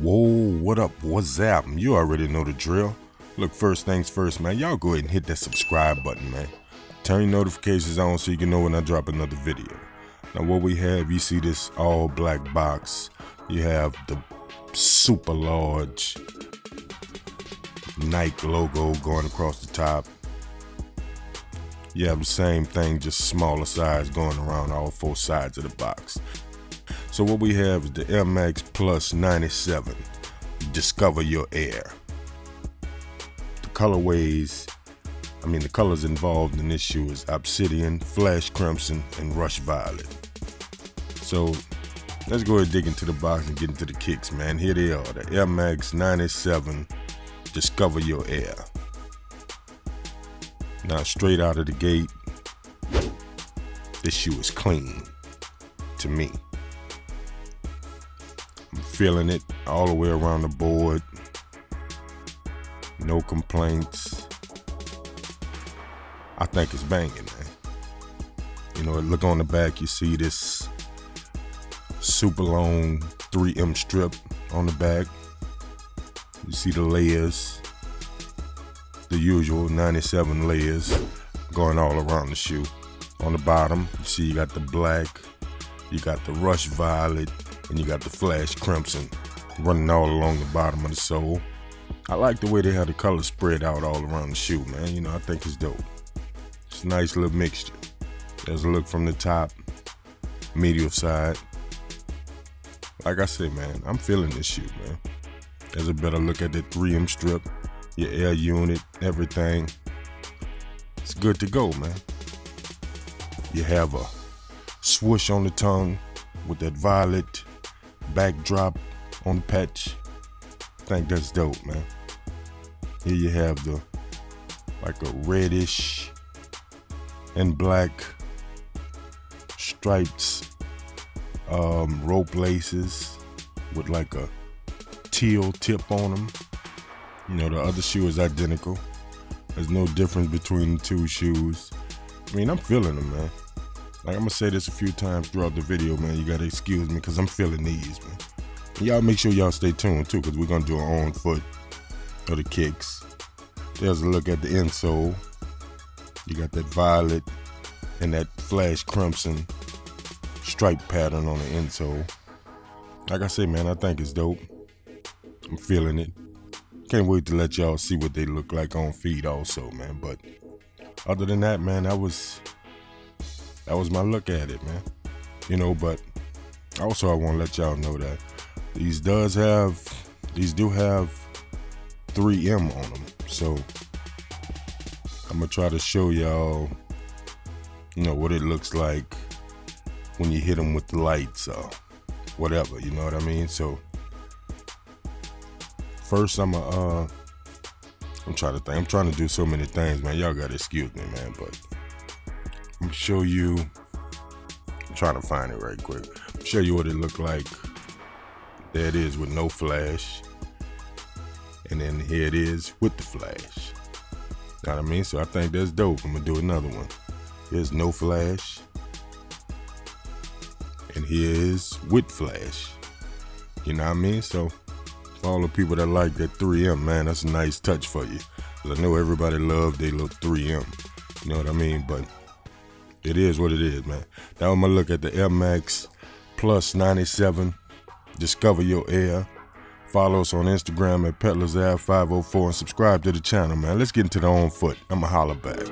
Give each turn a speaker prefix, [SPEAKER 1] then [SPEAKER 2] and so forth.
[SPEAKER 1] Whoa, what up? What's up? You already know the drill. Look, first things first, man. Y'all go ahead and hit that subscribe button, man. Turn your notifications on so you can know when I drop another video. Now, what we have, you see this all black box. You have the super large Nike logo going across the top. You have the same thing, just smaller size going around all four sides of the box. So what we have is the Air Max Plus 97, Discover Your Air. The colorways, the colors involved in this shoe is Obsidian, Flash Crimson, and Rush Violet. So let's go ahead and dig into the box and get into the kicks, man. Here they are, the Air Max 97, Discover Your Air. Now straight out of the gate, this shoe is clean to me. I'm feeling it all the way around the board. No complaints. I think it's banging, man. You know, look on the back, you see this super long 3M strip on the back. You see the layers, the usual 97 layers going all around the shoe. On the bottom, you see you got the black, you got the Rush Violet, and you got the Flash Crimson running all along the bottom of the sole. I like the way they have the colors spread out all around the shoe, man. You know, I think it's dope. It's a nice little mixture. There's a look from the top, medial side. Like I said, man, I'm feeling this shoe, man. There's a better look at the 3M strip, your air unit, everything. It's good to go, man. You have a swoosh on the tongue with that violet backdrop on the patch. I think that's dope, man. Here you have the like a reddish and black stripes, rope laces with like a teal tip on them. You know, the other shoe is identical. There's no difference between the two shoes. I'm feeling them, man. Like, I'm gonna say this a few times throughout the video, man. You gotta excuse me because I'm feeling these, man. And y'all make sure y'all stay tuned too, because we're gonna do our own foot of the kicks. There's a look at the insole. You got that violet and that Flash Crimson stripe pattern on the insole. Like I said, man, I think it's dope. I'm feeling it. Can't wait to let y'all see what they look like on feet also, man. But other than that, man, that was my look at it, man. You know, but also I want to let y'all know that these do have 3M on them. So I'm gonna try to show y'all, you know, what it looks like when you hit them with the lights or whatever, you know what I mean? So first I'm trying to think. I'm trying to do so many things, man. Y'all gotta excuse me, man, but I'm gonna show you. I'm trying to find it right quick. Show you what it looked like. There it is with no flash. And then here it is with the flash. Know what I mean? So I think that's dope. I'm gonna do another one. Here's no flash. And here is with flash. You know what I mean? So for all the people that like that 3M, man, that's a nice touch for you. Cause I know everybody loves their little 3M. You know what I mean? But it is what it is, man. Now I'm gonna look at the Air Max Plus 97, Discover Your Air. Follow us on Instagram at PetlersAv504 and subscribe to the channel, man. Let's get into the On Foot. I'ma holler back.